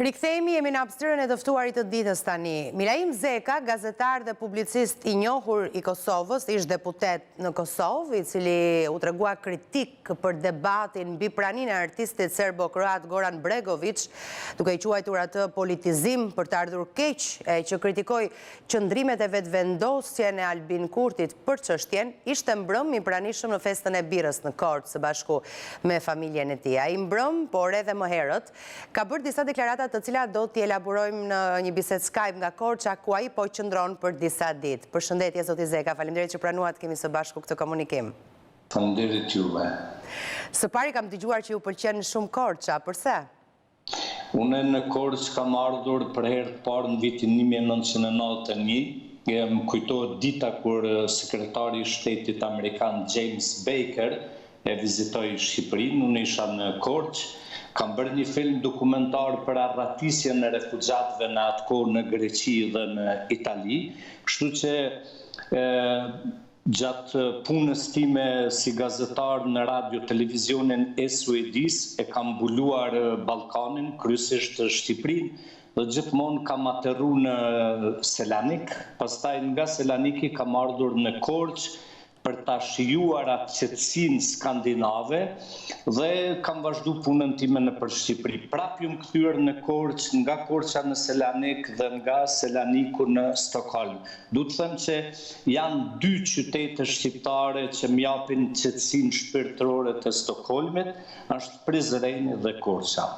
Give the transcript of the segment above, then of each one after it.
Rikthehemi, jemi në hapësirën e të ftuarit të ditës tani. Milaim Zeka, gazetar dhe publicist i njohur i Kosovës, ish deputet në Kosovë, i cili u tregua kritik për debatin mbi praninë e artistit serbo-kroat Goran Bregović, duke i quajtur atë politizim për të ardhur keq, që kritikoi qëndrimet e vetvendosjen e Albin Kurtit për çështjen, ishte mbrëm i pranishëm në festën e birrës në Korçë së bashku me familjen e tij. Ai mbrëm, por edhe më herët, ka bërë disa deklarata të cilat do t'i elaborojmë në një bisedë Skype nga Korça, ku ai po qëndron për disa ditë. Përshëndetje zoti Zeka, faleminderit që pranuat kemi së bashku këtë komunikim. Faleminderit juve. Së pari kam dëgjuar që ju pëlqen shumë Korça, përse? Unë në Korçë kam ardhur për herë të parë në vitin 1991. Më kujtohet dita kur sekretari i shtetit amerikan James Baker e vizitoi Shqipërinë. Unë isha në Korçë. Kam bërë një film dokumentar për arratisjen e refugjatëve në atë kohë në Greqi dhe në Itali. Kështu që gjatë punës time si gazetar në radio televizionin e Suedis e kam mbuluar Ballkanin, kryesisht Shqipërinë, dhe gjithmonë kam aterru në Selanik. Pastaj nga Selaniki kam ardhur në Korçë për ta shijuar atë qetësinë skandinave dhe kam vazhdu punën time nëpër Shqipëri. Prap jam kthyer në Korçë, nga Korça në Selanik dhe nga Selaniku në Stockholm. Du të them që janë dy qytete shqiptare që më japin qetësinë shpirtërore të Stockholmit, është Prizreni dhe Korça.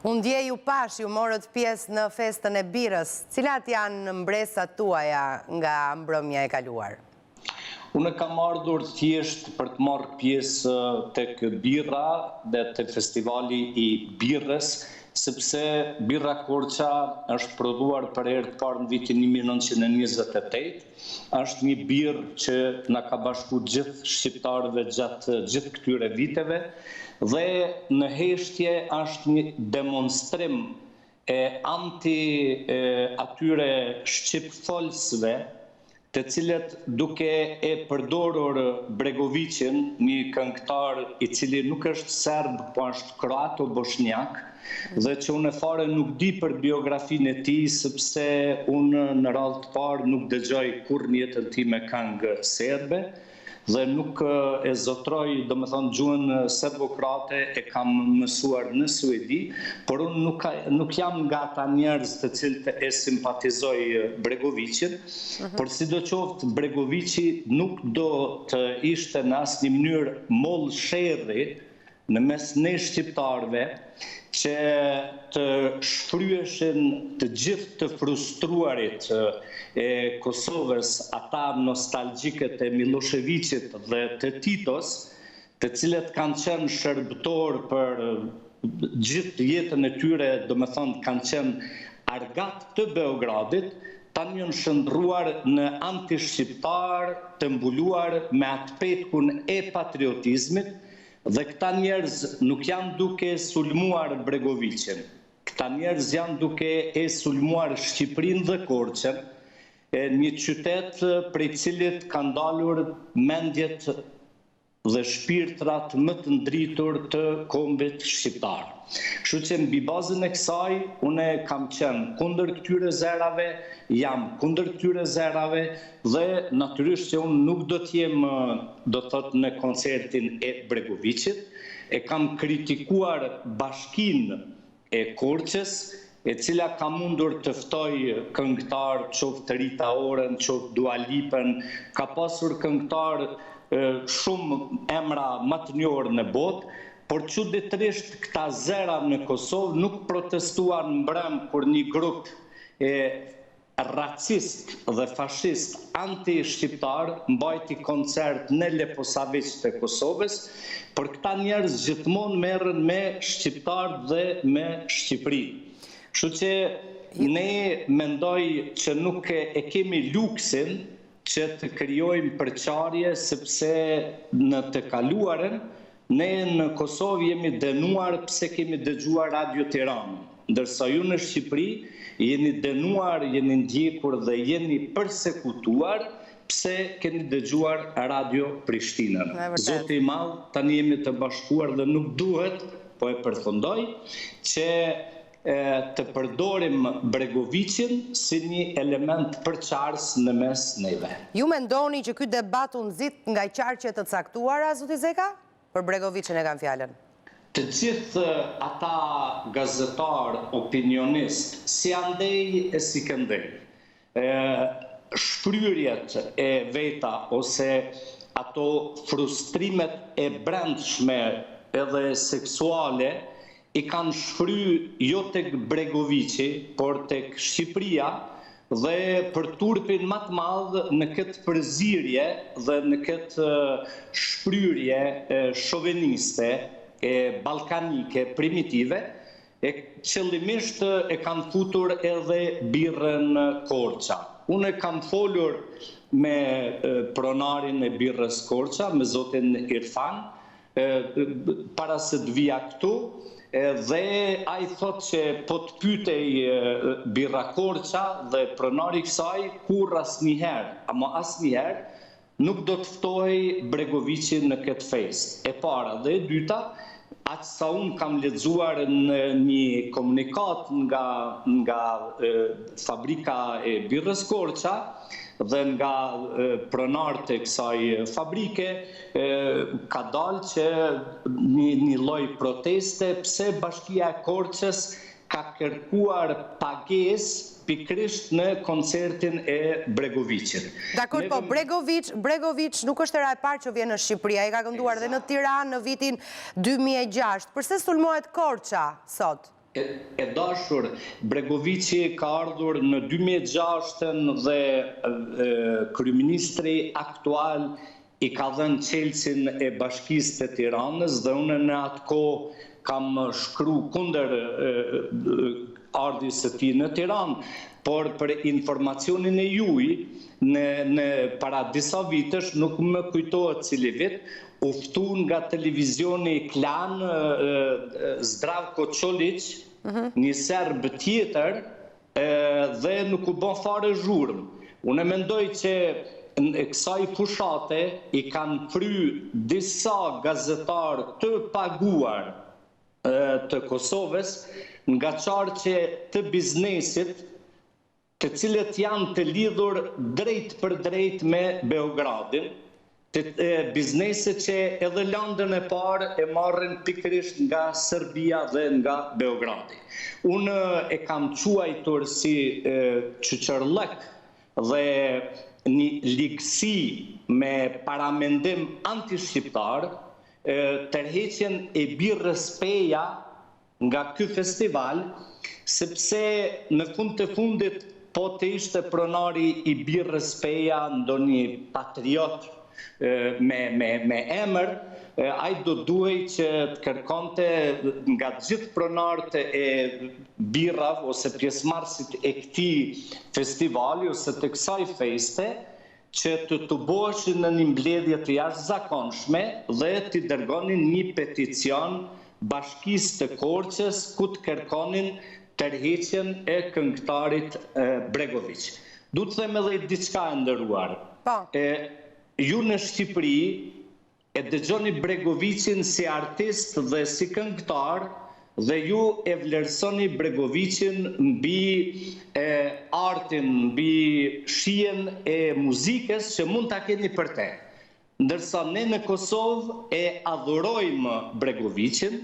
Unë dje ju pash, ju morët pjesë në festën e birrës. Cilat janë mbresat tuaja nga mbrëmja e kaluar? Unë kam ardhur thjesht për të marrë pjesë tek birra dhe te festivali i birrës, sepse birra Korça është prodhuar për herë të parë në vitin 1928. Është një birrë që na ka bashkuar gjithë shqiptarëve gjatë gjithë këtyre viteve dhe në heshtje është një demonstrim anti atyre shqipfolsve, të cilët duke e përdorur Bregovićin, një këngëtar i cili nuk është serb, po është kroat o bosnjak, dhe që unë fare nuk di për biografinë e tij, sepse unë në radhë të parë nuk dëgjoj kurrë në jetën time këngë serbe, dhe nuk e zotroj, domethënë gjuhën serbo-kroate e kam mësuar në Suedi, por unë nuk jam nga ata njerëz të cilët e simpatizoj Bregovićin, por sidoqoftë Bregovići nuk do të ishte në asnjë mënyrë mollë sherrri në mes ne shqiptarëve që të shfryeshin të gjithë të frustruarit e Kosovës, ata nostalgjikët e Miloševićit dhe të Titos, të cilët kanë qenë shërbëtor për gjithë jetën e tyre, domethënë kanë qenë argat të Beogradit, tani janë shndruar në antishqiptar, të mbuluar me atë petkun e patriotizmit. Dhe këta njerëz nuk janë duke sulmuar Bregovićin. Këta njerëz janë duke e sulmuar Shqipërinë dhe Korçën, një qytet prej cilit kanë dalur mendjet dhe shpirtrat më të ndritur të kombit shqiptar. Kështu që mbi bazën e kësaj, unë kam qenë kundër këtyre zerave, jam kundër këtyre zerave dhe natyrisht që unë nuk do t'jem, do thot, në koncertin e Bregovićit, e kam kritikuar bashkinë e Korçës, e cila ka mundur të ftoj këngëtar, qoftë Rita Oren, qoftë Dua Lipën, ka pasur këngëtar shumë emra më të njohur në botë, por çuditërisht këta zera në Kosovë nuk protestuan mbrëm kur një grup racist dhe fashist anti-shqiptar mbajti koncert në Leposavić të Kosovës, por këta njerëz gjithmonë merren me shqiptar dhe me Shqipëri. Kështu që ne mendoj që nuk e kemi luksin që të krijojmë përçarje, sepse në të kaluarën ne në Kosovë jemi dënuar pse kemi dëgjuar Radio Tiranë, ndërsa ju në Shqipëri jeni dënuar, jeni ndjekur dhe jeni përsekutuar pse keni dëgjuar Radio Prishtinën. Zoti i madh, tani jemi të bashkuar dhe nuk duhet, po e përfundoj, që të përdorim Bregovicin si një element përçarës në mes neve. Ju mendoni që ky debat u nxit nga qarqe të caktuara, zoti Zeka? Për Bregovicin e kam fjalën. Të gjithë ata gazetar, opinionist, si andej e si këndej, shpryrjet e veta ose ato frustrimet e brendshme edhe seksuale i kanë shfry jo tek Bregovici, por tek Shqipëria dhe për turpin më të madh në këtë përzierje dhe në këtë shpryrje shoveniste, balkanike, primitive, qëllimisht e kanë futur edhe birrën Korça. Unë kam folur me pronarin e birrës Korça, me zotin Irfan, para se të vija këtu, dhe a i thot që po të pytej birra Korça dhe pronari kësaj kur asnjëherë, ama asnjëherë nuk do të ftohej Bregovicin në këtë fest. E para dhe e dyta, aq sa unë kam lexuar në një komunikat nga fabrika e birrës Korça dhe nga pronarët e kësaj fabrike, ka dalë që një lloj proteste pse Bashkia e Korçës ka kërkuar pagesë pikërisht në koncertin e Bregovicit. Dakor, po Bregovic nuk është era e parë që vjen në Shqipëri, ai ka kënduar dhe në Tiranë në vitin 2006. Përse sulmohet Korça sot? E dashur, Bregovici ka ardhur në 2006 dhe kryeministri aktual i ka dhënë çelësin e Bashkisë të Tiranës dhe unë në atë kohë kam shkru kundër ardhjes së tij në Tiranë, por për informacionin e juaj, në para disa vitesh, nuk më kujtohet cili vit, u ftu nga televizioni Klan Zdravko Çolić, një serb tjetër, dhe nuk u bën fare zhurmë. Unë mendoj që në kësaj fushate i kanë fry disa gazetarë të paguar të Kosovës nga qarqe të biznesit, të cilët janë të lidhur drejt për drejt me Beogradin, bizneset që edhe landën e parë e marrin pikërisht nga Serbia dhe nga Beogradi. Unë e kam quajtur si çuçërllëk dhe një ligësi me paramendim anti-shqiptar, tërheqjen e birrës Peja nga ky festival, sepse në fund të fundit po të ishte pronari i birrës Peja ndonjë patriot me emër, ai do duhej që të kërkonte nga gjithë pronarët e birrave ose pjesëmarrësit e këtij festivali ose të kësaj feste, që të boheshin në një mbledhje të jashtëzakonshme dhe të dërgonin një peticion Bashkisë të Korçës ku të kërkonin tërheqjen e këngëtarit Bregovic. Du të them edhe diçka e nderuar. Ju në Shqipëri e dëgjoni Bregovicin si artist dhe si këngëtar dhe ju e vlerësoni Bregovicin mbi artin, mbi shijen e muzikës që mund ta keni për te. Ndërsa ne në Kosovë e adhurojmë Bregovicin,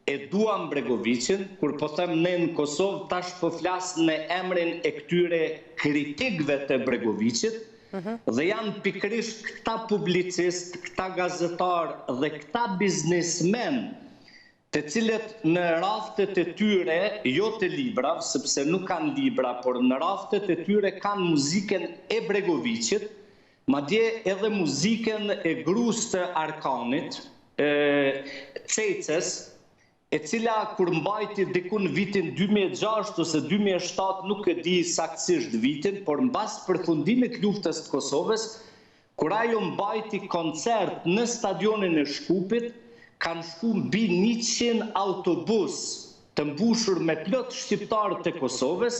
e duam Bregovicin, kur po them ne në Kosovë, tash po flas në emrin e këtyre kritikëve të Bregovicit, dhe janë pikërisht këta publicist, këta gazetar dhe këta biznesmen, të cilët në raftet e tyre, jo të libra, sepse nuk kanë libra, por në raftet e tyre kanë muzikën e Bregovicit, madje edhe muzikën e gruas të Arkanit, Cecës, e cila kur mbajti dikun vitin 2006 ose 2007, nuk e di saktësisht vitin, por mbas përfundimit luftës të Kosovës, kur ajo mbajti koncert në stadionin e Shkupit, kanë shku mbi 100 autobus të mbushur me plot shqiptarë të Kosovës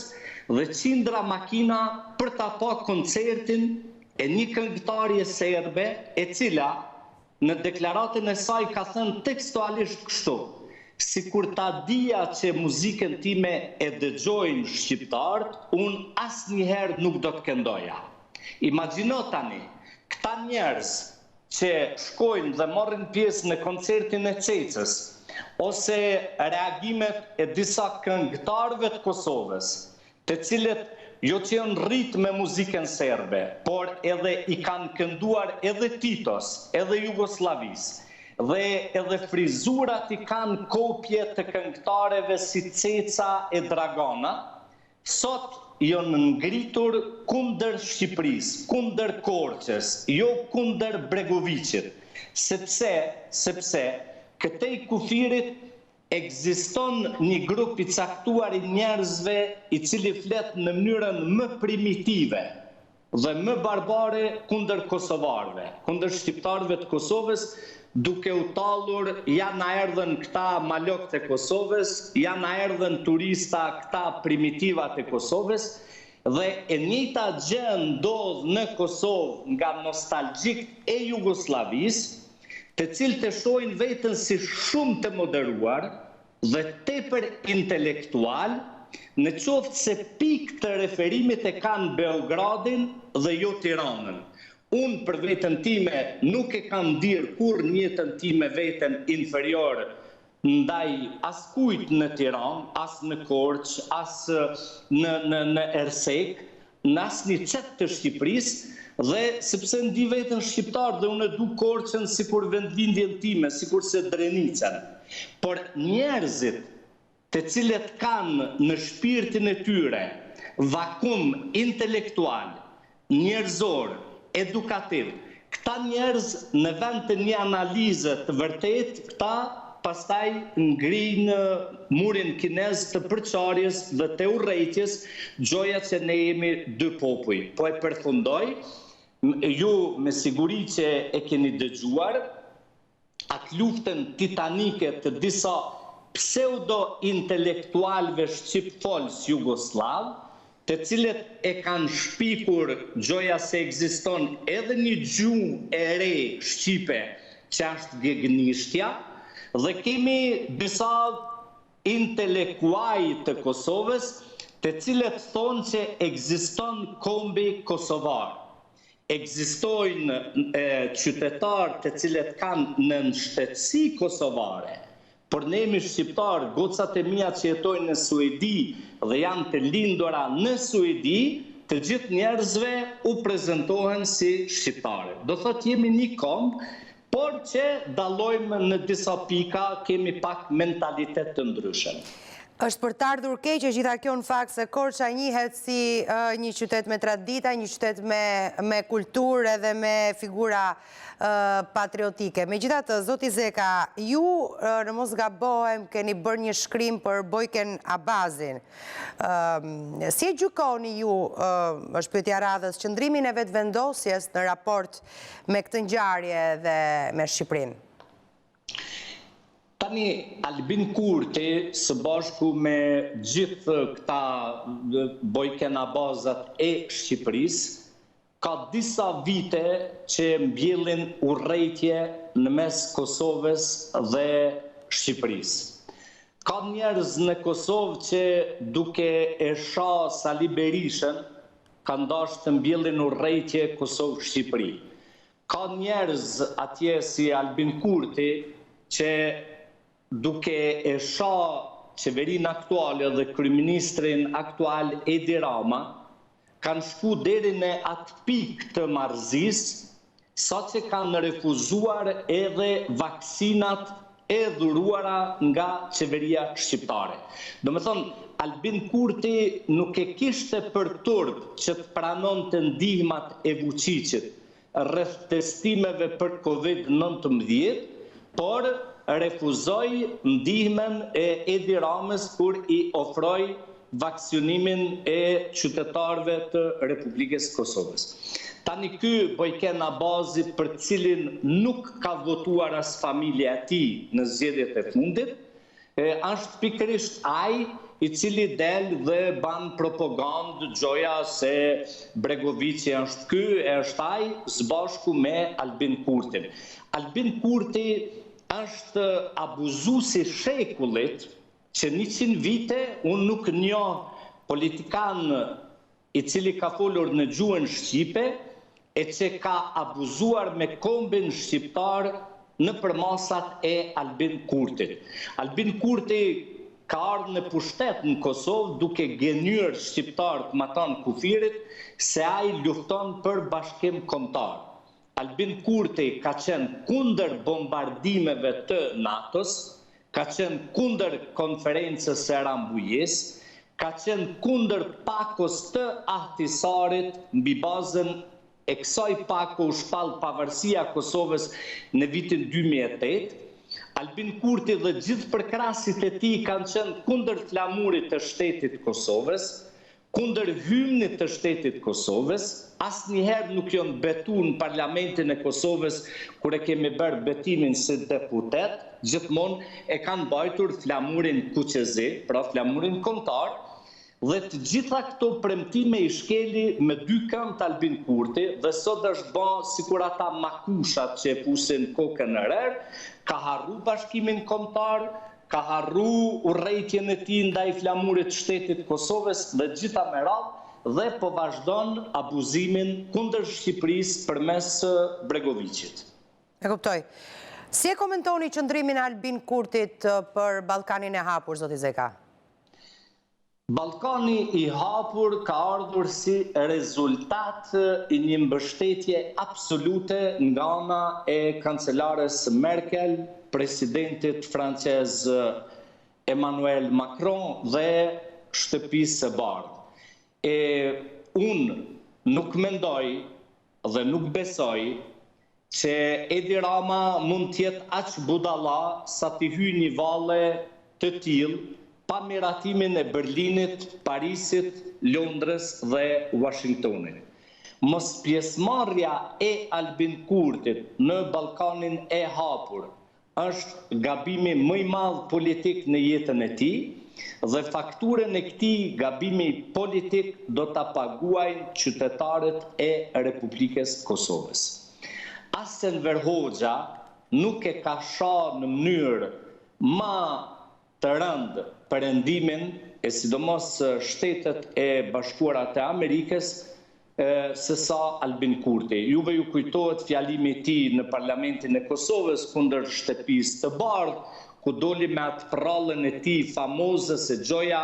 dhe qindra makina për ta pa koncertin e një këngëtarje serbe, e cila në deklaratën e saj ka thënë tekstualisht kështu: si kur ta dija që muzikën time e dëgjojnë shqiptarët, unë asnjëherë nuk do të këndoja. Imagjino tani, këta njerëz që shkojnë dhe morrin pjesë në koncertin e Cecës, ose reagimet e disa këngëtarëve të Kosovës, të cilët jo që janë rritë me muzikën serbe, por edhe i kanë kënduar edhe Titos, edhe Jugoslavis, dhe edhe frizurat i kanë kopje të këngëtarëve si Ceca e Dragona, sot janë ngritur kundër Shqipërisë, kundër Korçës, jo kundër Bregovicit, sepse këtej kufirit ekziston një grup i caktuar i njerëzve i cili flet në mënyrën më primitive dhe më barbare kundër kosovarëve, kundër shqiptarëve të Kosovës, duke u tallur ja na erdhën këta malokët e Kosovës, ja na erdhën turista këta primitivat e Kosovës, dhe e njëjta gjë ndodh në Kosovë nga nostalgjikët e Jugosllavisë, të cilët e shohin veten si shumë të moderuar dhe tepër intelektual, në qoftë se pikë të referimit e kanë Beogradin dhe jo Tiranën. Unë për veten time nuk e kam ndirë kur në jetën time veten inferior ndaj askujt në Tiranë, as në Korçë, as në Ersek, në asnjë qet të Shqipërisë, dhe sepse ndi veten shqiptar dhe unë du Korçën sikur vendlindjen time, sikur se Drenicën. Por njerëzit të cilët kanë në shpirtin e tyre vakum intelektual, njerëzor, edukativ, këta njerëz në vend të një analize të vërtet, këta pastaj ngrijnë murin kinez të përçarjes dhe të urrejtjes, gjoja që ne jemi dy popuj. Po e përfundoj, ju me siguri që e keni dëgjuar atë luftën titanike të disa pseudo-intelektualve shqip folës jugoslav, të cilët e kanë shpikur gjoja se ekziston edhe një gjuhë e re shqipe që është gegnishtja, dhe kemi disa intelektuaj të Kosovës të cilët thonë që ekziston kombi kosovar. Ekzistojnë qytetarë të cilët kanë në shtetësi kosovare, por ne jemi shqiptarë, gocat e mia që jetojnë në Suedi dhe janë të lindura në Suedi, të gjithë njerëzve u prezantohen si shqiptare. Do thotë jemi një kombë, por që dallojmë në disa pika, kemi pak mentalitet të ndryshëm. Është për të ardhur keq e gjitha kjo në fakt se Korça njihet si një qytet me tradita, një qytet me kulturë edhe me figura patriotike. Megjithatë, zoti Zeka, ju në mos gabohem keni bërë një shkrim për Bojken Abazin. Si e gjykoni ju, është pyetja radhës, qëndrimin e vetëvendosjes në raport me këtë ngjarje dhe me Shqipërinë? Tani, Albin Kurti, së bashku me gjithë këta Bojken Abazat e Shqipërisë, ka disa vite që mbjellin urrejtje në mes Kosovës dhe Shqipërisë. Ka njerëz në Kosovë që duke e shoh Sali Berishën, kanë dashur të mbjellin urrejtje Kosovë-Shqipëri. Ka njerëz atje si Albin Kurti që duke e shoh qeverinë aktuale dhe kryeministrin aktual Edi Rama, kanë shku deri në atë pikë të marrëzisë, sa që kanë refuzuar edhe vaksinat e dhuruara nga qeveria shqiptare. Do me thonë, Albin Kurti nuk e kishte për turp që të pranonte ndihmat e Vučićit rreth testimeve për COVID-19, por refuzoi ndihmën e Edi Ramës kur i ofroi vaksinimin e qytetarëve të Republikës Kosovës. Tani ky Bojken Abazi, për cilin nuk ka votuar as familja e tij në zgjedhjet e fundit, është pikërisht ai i cili del dhe ban propagandë gjoja se Bregovici është ky, është ai së bashku me Albin Kurtin. Albin Kurti është abuzuesi shekullit që 100 vite unë nuk njoh politikan i cili ka folur në gjuhën shqipe e që ka abuzuar me kombin shqiptar në përmasat e Albin Kurtit. Albin Kurti ka ardhur në pushtet në Kosovë duke gënyer shqiptarët matan kufirit se ai lufton për bashkim kombëtar. Albin Kurti ka qenë kundër bombardimeve të NATO-s, ka qenë kundër konferencës së Rambujës, ka qenë kundër pakos të Ahtisarit mbi bazën e kësaj pako u shpall pavarësia Kosovës në vitin 2008. Albin Kurti dhe gjithë përkrasit e tij kanë qenë kundër flamurit të shtetit Kosovës, kundër hymnit të shtetit Kosovës, asnjëherë nuk janë betu në parlamentin e Kosovës kur e kemi bërë betimin si deputet, gjithmonë e kanë mbajtur flamurin kuqezi, pra flamurin kombëtar, dhe të gjitha këto premtime i shkeli me dy këmbë Albin Kurti dhe sot është bërë sikur ata makushat që e pusin kokën në rerë, ka harru bashkimin kombëtar, ka harru urrejtjen e tij ndaj flamurit të shtetit Kosovës dhe gjitha me radhë dhe po vazhdon abuzimin kundër Shqipërisë përmes Bregovicit. E kuptoj. Si e komentoni qëndrimin e Albin Kurtit për Ballkanin e hapur, zoti Zeka? Ballkani i hapur ka ardhur si rezultat i një mbështetje absolute nga ana e kancelares Merkel, presidentit francez Emmanuel Macron dhe shtëpisë së bardhë. Unë nuk mendoj dhe nuk besoj që Edi Rama mund t'jetë aq budalla sa t'i hyjë një valle të tillë pa miratimin e Berlinit, Parisit, Londrës dhe Washingtonit. Mos pjesëmarrja e Albin Kurtit në Ballkanin e hapur është gabimi më i madh politik në jetën e tij dhe fakturën e këtij gabimi politik do ta paguajnë qytetarët e Republikës Kosovës. Enver Hoxha nuk e ka shah në mënyrë ma të rëndë perëndimin e sidomos Shtetet e Bashkuara të Amerikës se sa Albin Kurti. Juve ju kujtohet fjalimi i tij në Parlamentin e Kosovës kundër Shtëpisë të Bardhë, ku doli me atë prallën e tij famoze se gjoja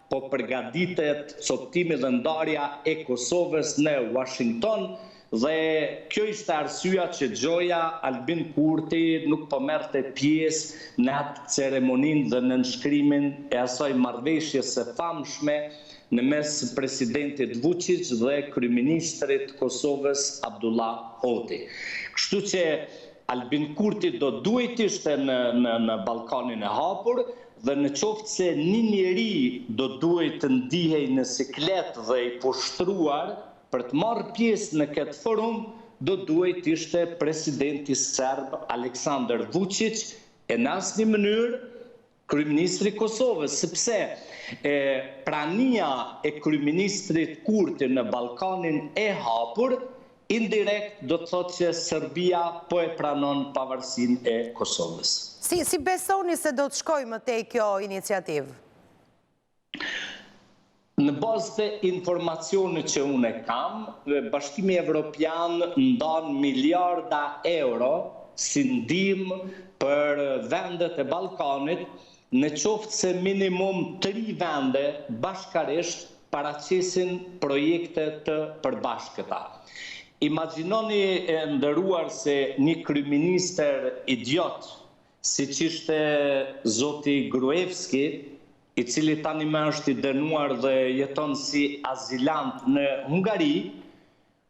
po përgatitet coptimi dhe ndarja e Kosovës në Washington. Dhe kjo ishte arsyeja që gjoja Albin Kurti nuk po merrte pjesë në atë ceremoninë dhe në nënshkrimin e asaj marrëveshjes së famshme në mes presidentit Vučić dhe kryeministrit Kosovës Abdullah Hoti. Kështu që Albin Kurti do duhet ishte në Ballkanin e hapur dhe në qoftë se një njeri do duhet të ndihej në siklet dhe i poshtruar për të marrë pjesë në këtë forum, do duhet ishte presidenti serb Aleksandar Vučić e në asnjë mënyrë kryeministri i Kosovës, sepse prania e kryeministrit Kurti në Ballkanin e hapur indirekt do të thotë që Serbia po e pranon pavarësinë e Kosovës. Si besoni se do të shkojë më tej kjo iniciativë? Në bazë të informacionit që unë kam, Bashkimi Evropian ndan miliarda euro si ndihmë për vendet e Ballkanit, në qoftë se minimum 3 vende bashkarisht paraqesin projekte të përbashkëta. Imagjinoni e nderuar se një kryeministër idiot, siç ishte zoti Gruevski, i cili tani më është i dënuar dhe jeton si azilant në Hungari,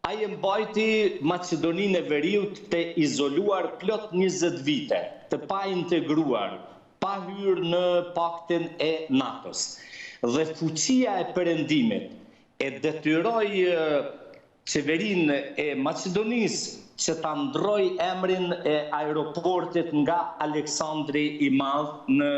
ai e mbajti Maqedoninë e Veriut të izoluar plot 20 vite, të pa integruar, pa hyrë në paktin e NATO-s. Dhe fuqia e perëndimit e detyroi qeverinë e Maqedonisë që ta ndroi emrin e aeroportit nga Aleksandri i Madh në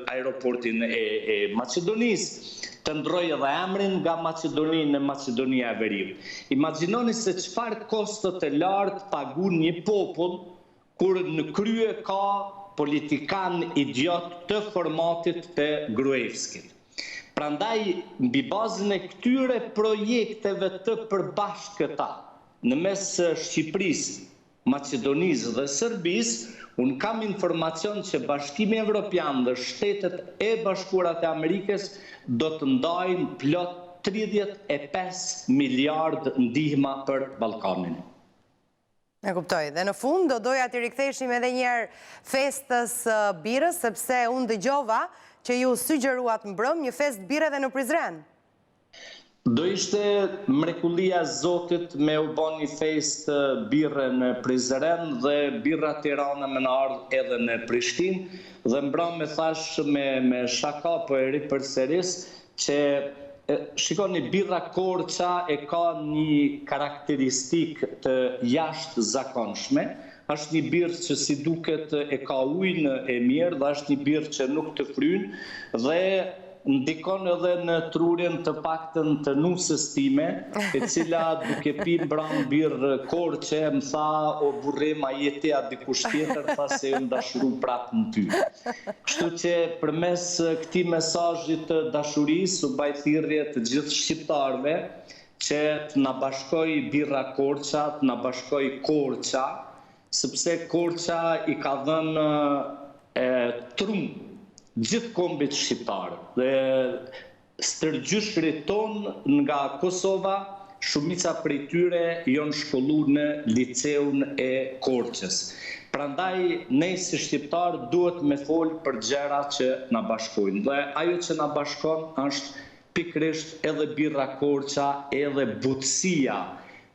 aeroportin e Maqedonisë, të ndroi edhe emrin nga Maqedonia në Maqedonia e Veriut. Imagjinoni se çfarë kosto të lartë pagun një popull kur në krye ka politikan idiot të formatit të Gruevskit. Prandaj, mbi bazën e këtyre projekteve të përbashkëta në mes Shqipërisë, Maqedonisë dhe Serbisë, unë kam informacion që Bashkimi Evropian dhe Shtetet e Bashkuara të Amerikës do të ndajnë plot 35 miliard ndihma për Ballkanin. E kuptoj. Dhe në fund do doja të riktheshim edhe njerë festës birës, sepse unë dëgjova që ju sugjeruat mbrëm një fest bire dhe në Prizren. Do ishte mrekullia e Zotit me u bën një fest birre në Prizren dhe birra Tirana me në ardhë edhe në Prishtinë, dhe mbrëm me thash me shaka po e ri përsëris që shikoni, birra Korça e ka një karakteristik të jashtë zakonshme. Është një birë që si duket e ka ujnë e mirë dhe është një birë që nuk të frynë dhe ndikon edhe në trurin të paktën të nusës time, e cila duke pi mbram birë Korçe më tha, o burrim, a jeti a dikush tjetër, tha se ju dashuru prapë në ty. Kështu që përmes këtij mesazhit të dashurisë u baj thirrje të gjithë shqiptarëve që të na bashkoj birra Korça, të na bashkoj Korça, sepse Korça i ka dhënë trum gjithë kombit shqiptar dhe stërgjyshrit ton nga Kosova, shumica prej tyre janë shkolluar në liceun e Korçës. Prandaj ne si shqiptar duhet me fol për gjëra që na bashkojnë. Dhe ajo që na bashkon është pikërisht edhe birra Korça, edhe butësia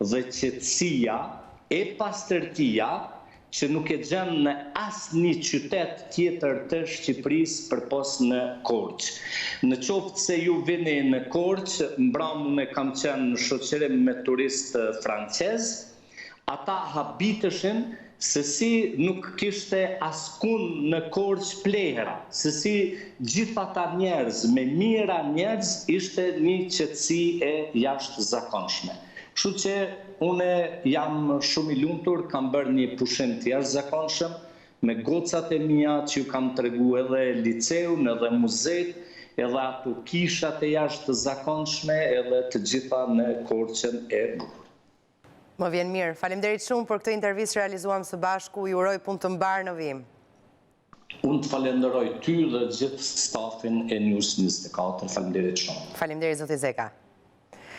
dhe qetësia e pastërtia që nuk e gjen në asnjë qytet tjetër të Shqipërisë përpos në Korçë. Në qoftë se ju vini në Korçë, mbramën e kam qenë në shoqërim me turistë francez, ata habiteshin se si nuk kishte askun në Korçë plehra, se si gjithë ata njerëz, me mira njerëz, ishte një qetësi e jashtëzakonshme. Kështu që une jam shumë i lumtur, kam bërë një pushim të jashtëzakonshëm me gocat e mia që ju kam tregu edhe liceun, edhe muzejt, edhe ato kishat e jashtëzakonshme, edhe të gjitha në Korçën e bukur. Më vjen mirë. Faleminderit shumë për këtë intervistë që realizuam së bashku. Ju uroj punë të mbarë në vim. Unë të falenderoj ty dhe gjithë stafin e News 24. Faleminderit shumë. Faleminderit zoti Zeka.